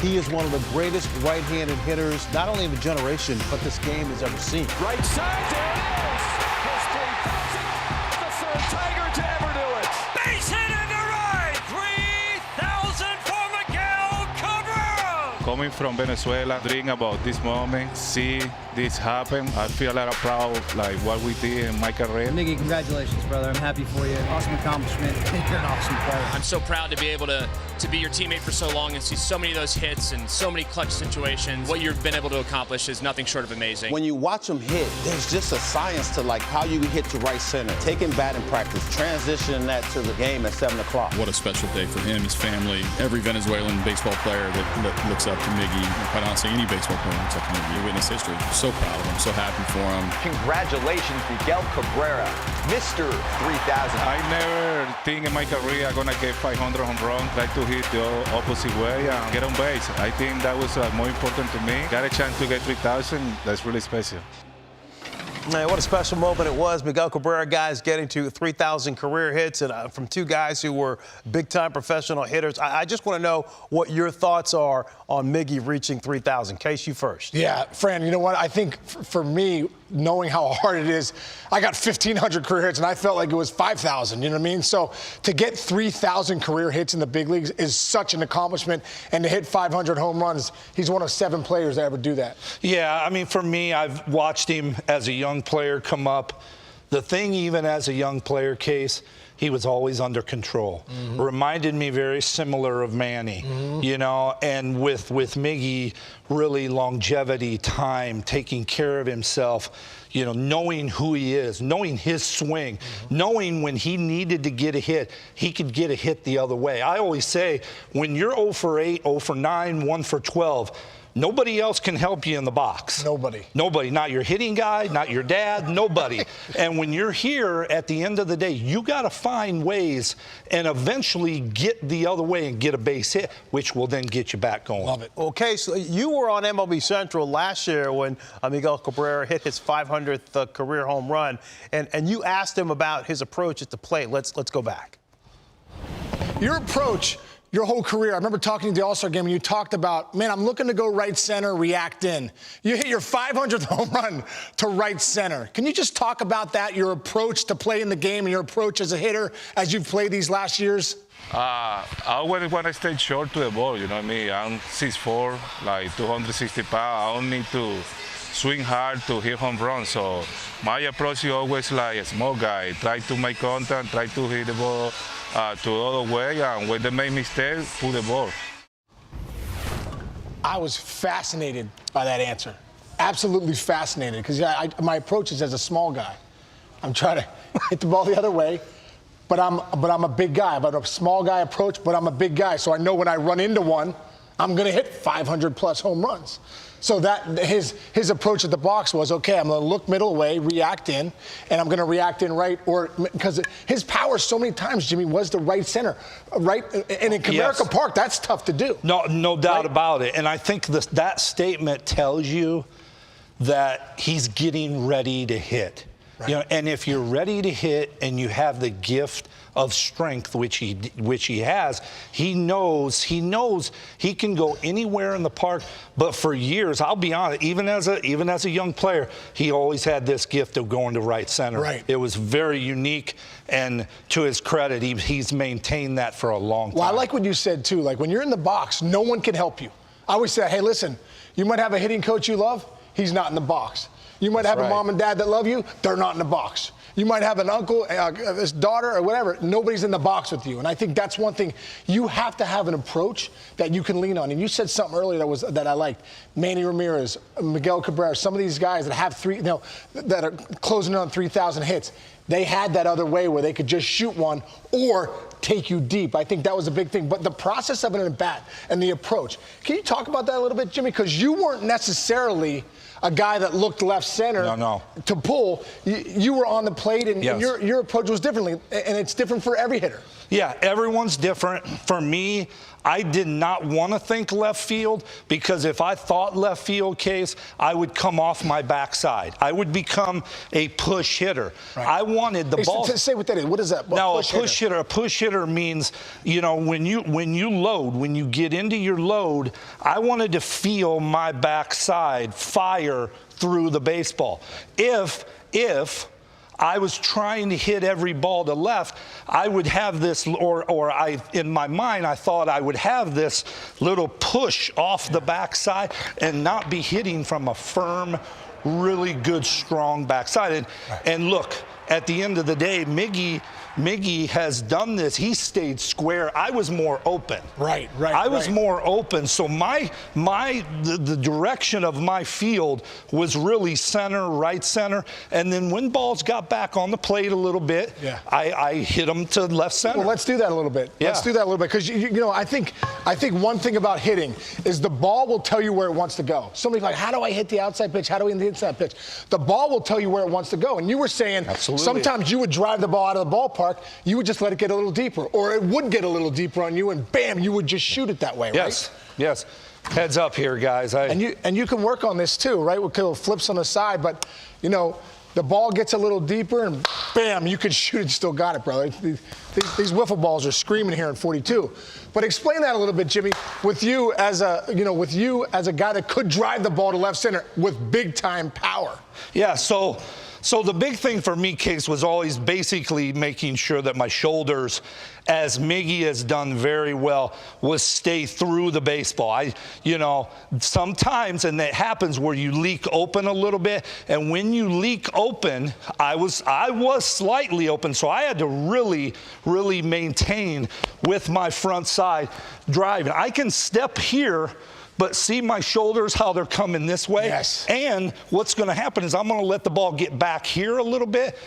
He is one of the greatest right-handed hitters, not only of a generation, but this game has ever seen. Right side, there it is. His 3,000th, the third Tiger to ever do it. Base hit into right, 3,000 for Miguel Cabrera. Coming from Venezuela, dream about this moment, see this happen. I feel a lot of proud, like what we did in my career. Miggy, congratulations, brother. I'm happy for you. Awesome accomplishment. You're an awesome player. I'm so proud to be able to be your teammate for so long and see so many of those hits and so many clutch situations. What you've been able to accomplish is nothing short of amazing. When you watch him hit, there's just a science to like how you hit to right center. Taking batting practice, transitioning that to the game at 7 o'clock. What a special day for him, his family, every Venezuelan baseball player that looks up to Miggy. Quite honestly, any baseball player looks up to Miggy. You witness history. So proud of him, so happy for him. Congratulations, Miguel Cabrera, Mr. 3,000. I never think in my career I'm gonna get 500 home runs, try to hit the opposite way and get on base. I think that was more important to me. Got a chance to get 3,000, that's really special. Man, what a special moment it was. Miguel Cabrera, guys, getting to 3,000 career hits and from two guys who were big-time professional hitters. I just want to know what your thoughts are on Miggy reaching 3,000. Case, you first. Yeah, Fran, you know what? I think for me, knowing how hard it is, I got 1,500 career hits, and I felt like it was 5,000, you know what I mean? So to get 3,000 career hits in the big leagues is such an accomplishment, and to hit 500 home runs, he's one of 7 players to ever do that. Yeah, I mean, for me, I've watched him as a young player come up. The thing, even as a young player, Case, he was always under control. Reminded me very similar of Manny, you know, and with Miggy, really longevity, time, taking care of himself, you know, knowing who he is, knowing his swing, knowing when he needed to get a hit, he could get a hit the other way. I always say, when you're 0 for 8, 0 for 9, 1 for 12, nobody else can help you in the box. Nobody. Nobody. Not your hitting guy, not your dad, nobody. And when you're here at the end of the day, you got to find ways and eventually get the other way and get a base hit, which will then get you back going. Love it. Okay, so you were on MLB Central last year when Miguel Cabrera hit his 500th career home run, and you asked him about his approach at the plate. Let's go back. Your approach, your whole career, I remember talking to the All-Star game and you talked about, man, I'm looking to go right center, react in. You hit your 500th home run to right center. Can you just talk about that, your approach to play in the game and your approach as a hitter as you've played these last years? I always want to stay short to the ball, you know what I mean? I'm 6'4", like 260 pounds. I don't need to swing hard to hit home runs. So my approach is always like a small guy. Try to make contact, try to hit the ball to the other way, and when they make mistakes, pull the ball. I was fascinated by that answer. Absolutely fascinated, because my approach is as a small guy. I'm trying to hit the ball the other way, but I'm a big guy. I'm a small guy approach, but I'm a big guy. So I know when I run into one, I'm going to hit 500-plus home runs. So that his approach at the box was, okay, I'm going to look middle away, react in, and I'm going to react in right, or because his power so many times, Jimmy, was the right center, right? And in Comerica Park, that's tough to do. No doubt about it. And I think that statement tells you that he's getting ready to hit. Right. You know, and if you're ready to hit and you have the gift of strength, which he has, he knows he can go anywhere in the park. But for years, I'll be honest, even as a young player, he always had this gift of going to right center. Right. It was very unique, and to his credit, he's maintained that for a long time. Well, I like what you said too. Like when you're in the box, no one can help you. I always say, hey, listen, you might have a hitting coach you love, he's not in the box. You might have a mom and dad that love you, they're not in the box. You might have an uncle, his daughter, or whatever. Nobody's in the box with you. And I think that's one thing. You have to have an approach that you can lean on. And you said something earlier that I liked. Manny Ramirez, Miguel Cabrera, some of these guys that have that are closing in on 3,000 hits. They had that other way where they could just shoot one or take you deep. I think that was a big thing. But the process of an at-bat and the approach. Can you talk about that a little bit, Jimmy? Because you weren't necessarily a guy that looked left center to pull. You were on the plate, and your approach was differently, and it's different for every hitter. Yeah, everyone's different. For me, I did not want to think left field because if I thought left field, Case, I would come off my backside. I would become a push hitter. Right. I wanted the ball. Say what that is. What is that? Now, a push hitter means, you know, when you get into your load, I wanted to feel my backside fire through the baseball. If I was trying to hit every ball to left, I would have this, in my mind, I thought I would have this little push off the backside and not be hitting from a firm, really good, strong backside. And look, at the end of the day, Miggy has done this. He stayed square. I was more open. Right. I was more open. So the direction of my field was really center, right center. And then when balls got back on the plate a little bit, I hit them to left center. Well, let's do that a little bit. Yeah. Let's do that a little bit because you know I think one thing about hitting is the ball will tell you where it wants to go. Somebody's like, how do I hit the outside pitch? How do I hit the inside pitch? The ball will tell you where it wants to go. And you were saying sometimes you would drive the ball out of the ballpark, you would just let it get a little deeper, or it would get a little deeper on you, and bam, you would just shoot it that way, right? Yes. Heads up here, guys. And you can work on this too, right? With little flips on the side, but you know, the ball gets a little deeper, and bam, you can shoot it. You still got it, bro. These wiffle balls are screaming here in 42. But explain that a little bit, Jimmy. With you as a guy that could drive the ball to left center with big time power. Yeah. So the big thing for me, Case, was always basically making sure that my shoulders, as Miggy has done very well, was stay through the baseball. Sometimes, and that happens where you leak open a little bit, and when you leak open, I was slightly open, so I had to really, really maintain with my front side driving. I can step here, but see my shoulders, how they're coming this way? Yes. And what's going to happen is I'm going to let the ball get back here a little bit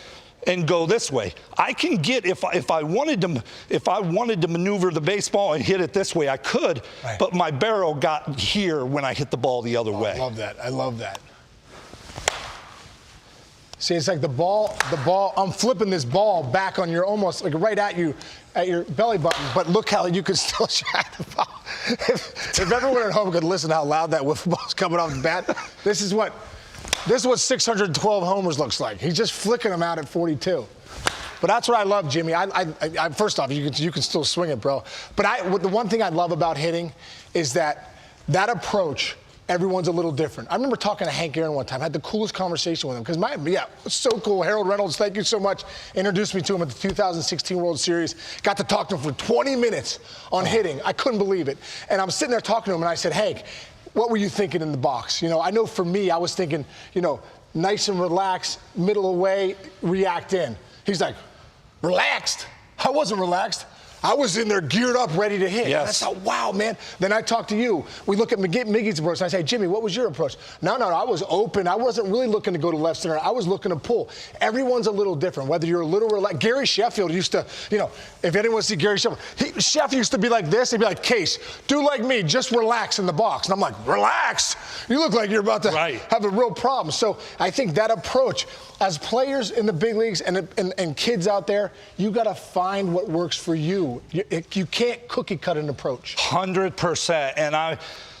and go this way. I can get, if I wanted to maneuver the baseball and hit it this way, I could, but my barrel got here when I hit the ball the other way. I love that. See, it's like the ball, I'm flipping this ball back on your, almost like right at you, at your belly button, but look how you can still shot the ball. If everyone at home could listen how loud that wiffle ball's coming off the bat, this is what 612 homers looks like. He's just flicking them out at 42. But that's what I love, Jimmy. I first off, you can still swing it, bro. But the one thing I love about hitting is that approach, everyone's a little different. I remember talking to Hank Aaron one time. I had the coolest conversation with him because it's so cool. Harold Reynolds, thank you so much. Introduced me to him at the 2016 World Series. Got to talk to him for 20 minutes on hitting. I couldn't believe it. And I'm sitting there talking to him, and I said, Hank, what were you thinking in the box? You know, I know for me, I was thinking, nice and relaxed, middle away, react in. He's like, relaxed? I wasn't relaxed. I was in there geared up, ready to hit. Yes. And I thought, wow, man. Then I talked to you. We look at Miggy's approach, and I say, Jimmy, what was your approach? No, I was open. I wasn't really looking to go to left center. I was looking to pull. Everyone's a little different, whether you're a little relaxed. Gary Sheffield used to, if anyone see Gary Sheffield, Sheffield used to be like this. He'd be like, Case, do like me, just relax in the box. And I'm like, relax? You look like you're about to have a real problem. So I think that approach, as players in the big leagues and kids out there, you got to find what works for you. You can't cookie cut an approach. 100%. And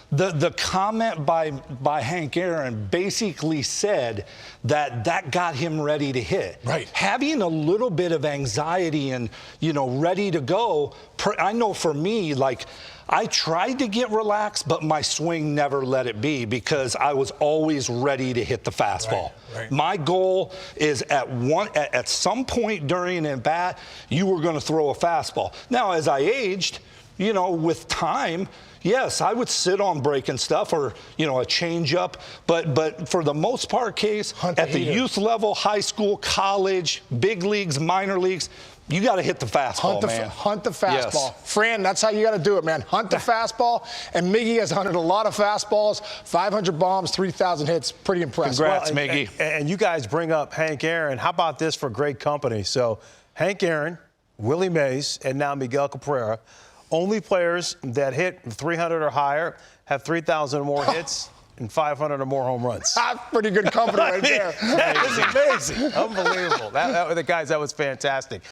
the comment by Hank Aaron basically said that got him ready to hit. Right. Having a little bit of anxiety and, ready to go. I know for me, I tried to get relaxed, but my swing never let it be because I was always ready to hit the fastball. Right. My goal is at some point during an at-bat, you were going to throw a fastball. Now, as I aged, with time, yes, I would sit on breaking stuff or, a changeup. But for the most part, Case, at the youth level, high school, college, big leagues, minor leagues, you got to hit the fastball, man. Hunt the fastball. Yes. Fran, that's how you got to do it, man. Hunt the fastball. And Miggy has hunted a lot of fastballs, 500 bombs, 3,000 hits. Pretty impressive. Congrats, Miggy. And you guys bring up Hank Aaron. How about this for great company? So Hank Aaron, Willie Mays, and now Miguel Cabrera, only players that hit 300 or higher have 3,000 or more hits and 500 or more home runs. That's pretty good company right there. That is amazing. Unbelievable. That was fantastic.